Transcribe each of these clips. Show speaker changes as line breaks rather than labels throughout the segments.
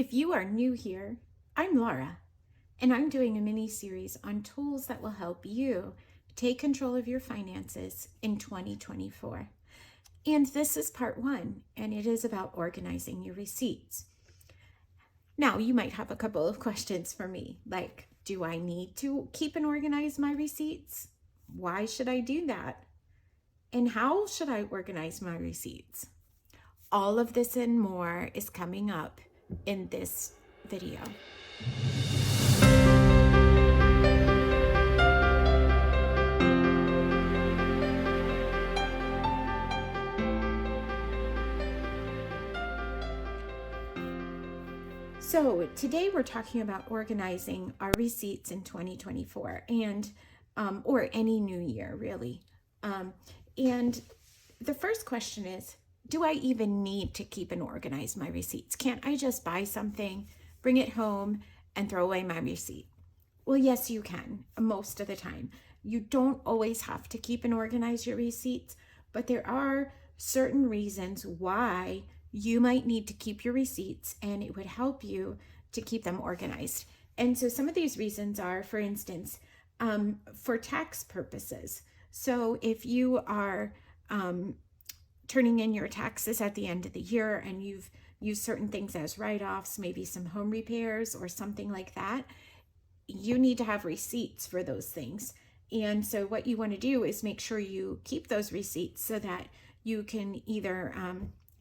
If you are new here, I'm Laura, and I'm doing a mini series on tools that will help you take control of your finances in 2024. And this is part one, and it is about organizing your receipts. Now, you might have a couple of questions for me, like, do I need to keep and organize my receipts? Why should I do that? And how should I organize my receipts? All of this and more is coming up in this video. So today we're talking about organizing our receipts in 2024 and or any new year really. And the first question is, do I even need to keep and organize my receipts? Can't I just buy something, bring it home, and throw away my receipt? Well, yes, you can most of the time. You don't always have to keep and organize your receipts, but there are certain reasons why you might need to keep your receipts, and it would help you to keep them organized. And so some of these reasons are, for instance, for tax purposes. So if you are turning in your taxes at the end of the year and you've used certain things as write-offs, maybe some home repairs or something like that, you need to have receipts for those things. And so what you want to do is make sure you keep those receipts so that you can either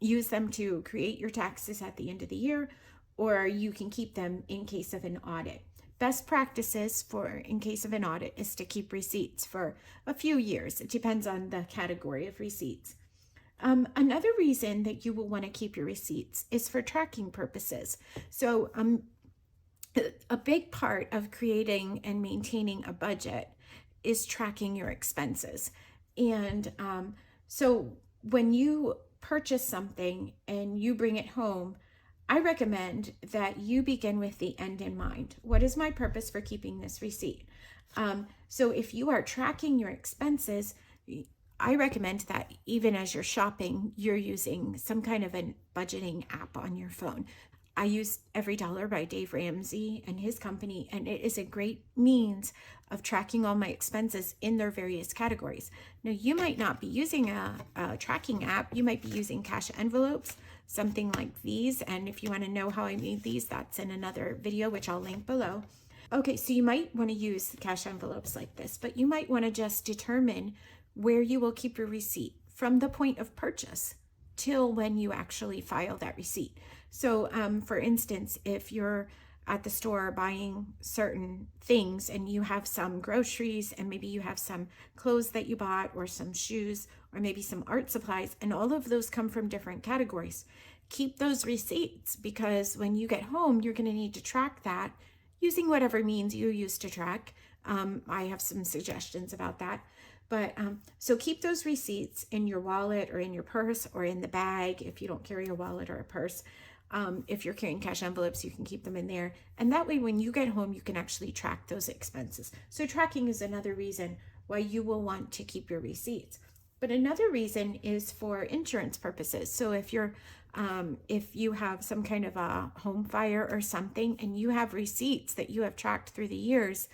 use them to create your taxes at the end of the year, or you can keep them in case of an audit. Best practices for in case of an audit is to keep receipts for a few years. It depends on the category of receipts. Another reason that you will want to keep your receipts is for tracking purposes. So a big part of creating and maintaining a budget is tracking your expenses. And so when you purchase something and you bring it home, I recommend that you begin with the end in mind. What is my purpose for keeping this receipt? So if you are tracking your expenses, I recommend that even as you're shopping, you're using some kind of a budgeting app on your phone. I use Every Dollar by Dave Ramsey and his company, and it is a great means of tracking all my expenses in their various categories. Now, you might not be using a tracking app. You might be using cash envelopes, something like these. And if you want to know how I made these, that's in another video, which I'll link below. Okay, so you might want to use cash envelopes like this, but you might want to just determine where you will keep your receipt from the point of purchase till when you actually file that receipt. So for instance, if you're at the store buying certain things and you have some groceries and maybe you have some clothes that you bought or some shoes or maybe some art supplies, and all of those come from different categories, keep those receipts, because when you get home, you're going to need to track that using whatever means you use to track. I have some suggestions about that. But so keep those receipts in your wallet or in your purse or in the bag if you don't carry a wallet or a purse. If you're carrying cash envelopes, you can keep them in there. And that way, when you get home, you can actually track those expenses. So tracking is another reason why you will want to keep your receipts. But another reason is for insurance purposes. So if you have some kind of a home fire or something and you have receipts that you have tracked through the years,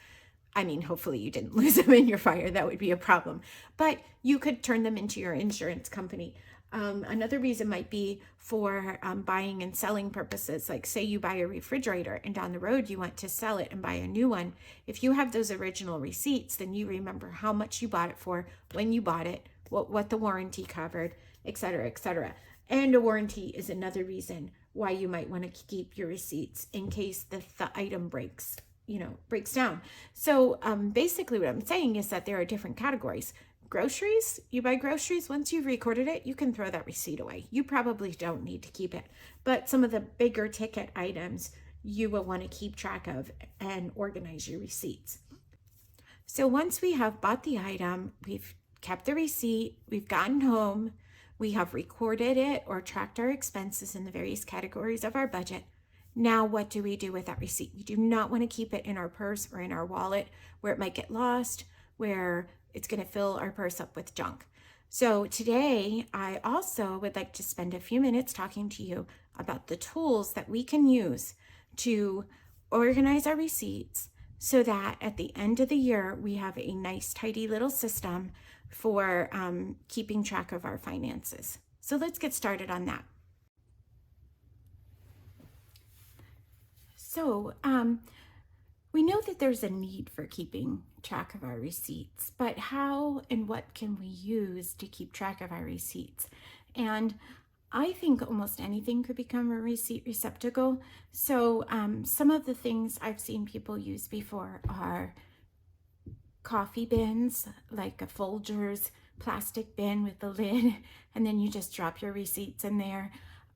I mean, hopefully you didn't lose them in your fire. That would be a problem. But you could turn them into your insurance company. Another reason might be for buying and selling purposes. Like say you buy a refrigerator and down the road you want to sell it and buy a new one. If you have those original receipts, then you remember how much you bought it for, when you bought it, what the warranty covered, et cetera, et cetera. And a warranty is another reason why you might want to keep your receipts in case the item breaks down. So basically what I'm saying is that there are different categories. Groceries, you buy groceries, once you've recorded it, you can throw that receipt away. You probably don't need to keep it. But some of the bigger ticket items, you will want to keep track of and organize your receipts. So once we have bought the item, we've kept the receipt, we've gotten home, we have recorded it or tracked our expenses in the various categories of our budget. Now, what do we do with that receipt? We do not want to keep it in our purse or in our wallet where it might get lost, where it's going to fill our purse up with junk. So today, I also would like to spend a few minutes talking to you about the tools that we can use to organize our receipts so that at the end of the year, we have a nice, tidy little system for keeping track of our finances. So let's get started on that. So we know that there's a need for keeping track of our receipts, but how and what can we use to keep track of our receipts? And I think almost anything could become a receipt receptacle. So some of the things I've seen people use before are coffee bins, like a Folgers plastic bin with the lid, and then you just drop your receipts in there,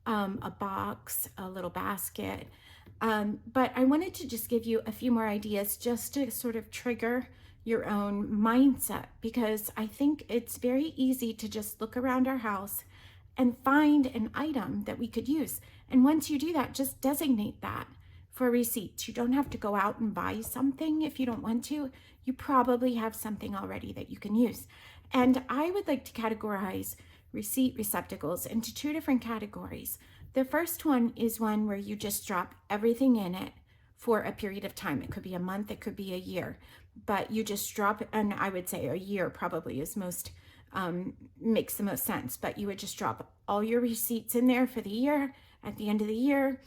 a box, a little basket. But I wanted to just give you a few more ideas just to sort of trigger your own mindset, because I think it's very easy to just look around our house and find an item that we could use. And once you do that, just designate that for receipts. You don't have to go out and buy something if you don't want to. You probably have something already that you can use. And I would like to categorize receipt receptacles into two different categories. The first one is one where you just drop everything in it for a period of time. It could be a month, it could be a year, but you just drop it. And I would say a year probably is most makes the most sense, but you would just drop all your receipts in there for the year. At the end of the year,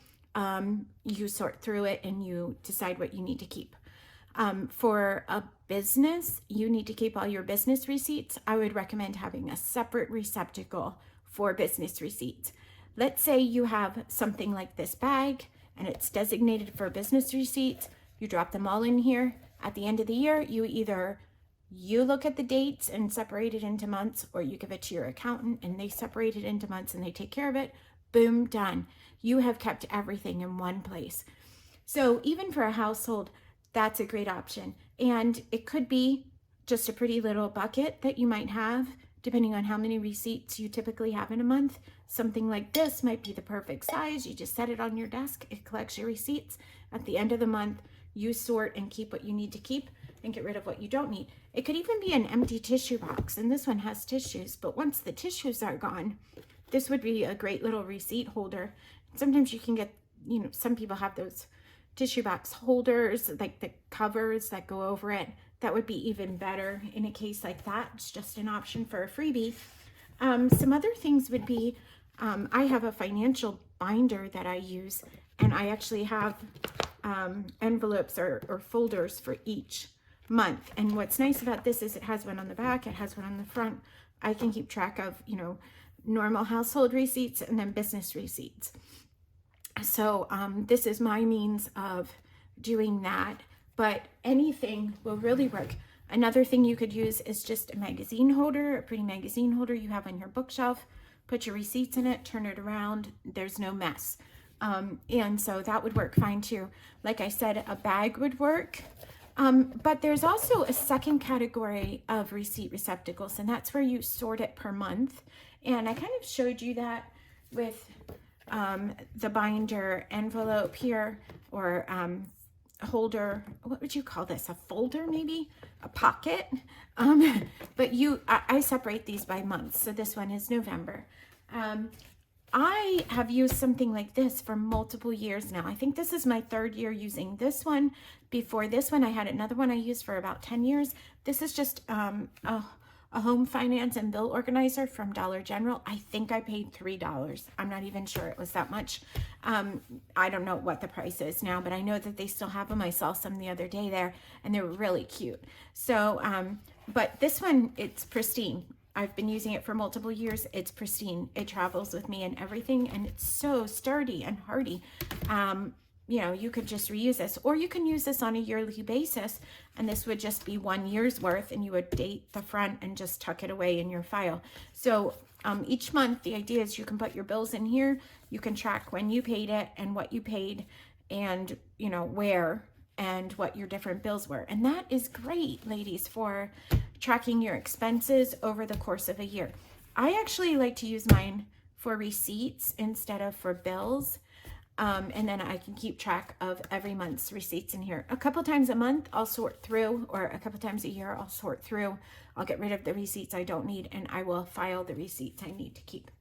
you sort through it and you decide what you need to keep. For a business, you need to keep all your business receipts. I would recommend having a separate receptacle for business receipts. Let's say you have something like this bag and it's designated for business receipts. You drop them all in here. At the end of the year, you look at the dates and separate it into months, or you give it to your accountant and they separate it into months and they take care of it. Boom, done. You have kept everything in one place. So even for a household, that's a great option. And it could be just a pretty little bucket that you might have, depending on how many receipts you typically have in a month. Something like this might be the perfect size. You just set it on your desk. It collects your receipts. At the end of the month, you sort and keep what you need to keep and get rid of what you don't need. It could even be an empty tissue box, and this one has tissues, but once the tissues are gone, this would be a great little receipt holder. Sometimes you can get, some people have those tissue box holders, like the covers that go over it. That would be even better in a case like that. It's just an option for a freebie. Some other things would be, I have a financial binder that I use, and I actually have envelopes or folders for each month. And what's nice about this is it has one on the back, it has one on the front. I can keep track of, normal household receipts and then business receipts. So this is my means of doing that, but anything will really work. Another thing you could use is just a magazine holder, a pretty magazine holder you have on your bookshelf. Put your receipts in it, turn it around, there's no mess. And so that would work fine too. Like I said, a bag would work. But there's also a second category of receipt receptacles, and that's where you sort it per month. And I kind of showed you that with the binder envelope here, or holder. What would you call this? A folder, maybe? A pocket? But I separate these by months. So this one is November. I have used something like this for multiple years now. I think this is my third year using this one. Before this one, I had another one I used for about 10 years. This is just a home finance and bill organizer from Dollar General. I think I paid $3. I'm not even sure it was that much. I don't know what the price is now, but I know that they still have them. I saw some the other day there, and they were really cute. So, but this one, it's pristine. I've been using it for multiple years. It's pristine. It travels with me and everything, and it's so sturdy and hardy. You could just reuse this, or you can use this on a yearly basis, and this would just be 1 year's worth, and you would date the front and just tuck it away in your file. So each month, the idea is you can put your bills in here. You can track when you paid it and what you paid, and where and what your different bills were. And that is great, ladies, for tracking your expenses over the course of a year. I actually like to use mine for receipts instead of for bills. And then I can keep track of every month's receipts in here. A couple times a month, I'll sort through, or a couple times a year, I'll sort through. I'll get rid of the receipts I don't need, and I will file the receipts I need to keep.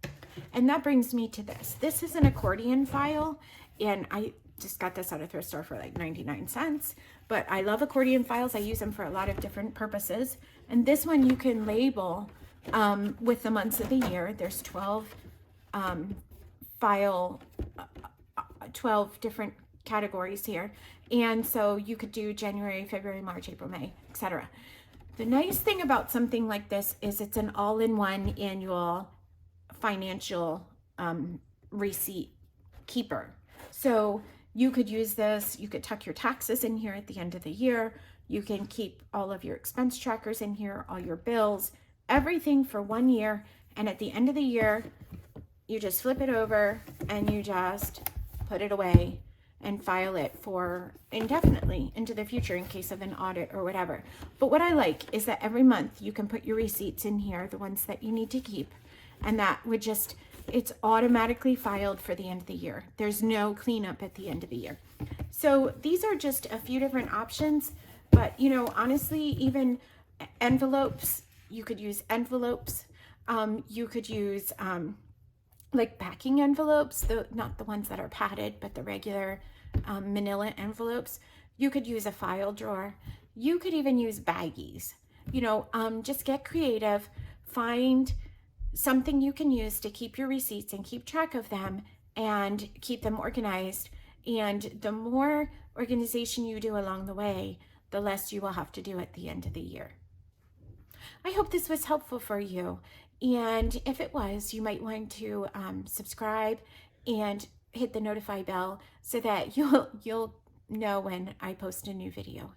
And that brings me to this. This is an accordion file, and I just got this at a thrift store for like 99 cents. But I love accordion files. I use them for a lot of different purposes. And this one you can label with the months of the year. There's 12 12 different categories here. And so you could do January, February, March, April, May, etc. The nice thing about something like this is it's an all-in-one annual financial receipt keeper. So you could use this, you could tuck your taxes in here at the end of the year. You can keep all of your expense trackers in here, all your bills, everything for 1 year. And at the end of the year, you just flip it over and you just put it away and file it for indefinitely into the future in case of an audit or whatever. But what I like is that every month you can put your receipts in here, the ones that you need to keep, and that would just, it's automatically filed for the end of the year. There's no cleanup at the end of the year. So these are just a few different options, but you know, honestly, even envelopes, you could use envelopes. You could use like packing envelopes, not the ones that are padded, but the regular manila envelopes. You could use a file drawer. You could even use baggies. You know, just get creative, find something you can use to keep your receipts and keep track of them and keep them organized. And the more organization you do along the way, the less you will have to do at the end of the year. I hope this was helpful for you. And if it was, you might want to subscribe and hit the notify bell so that you'll know when I post a new video.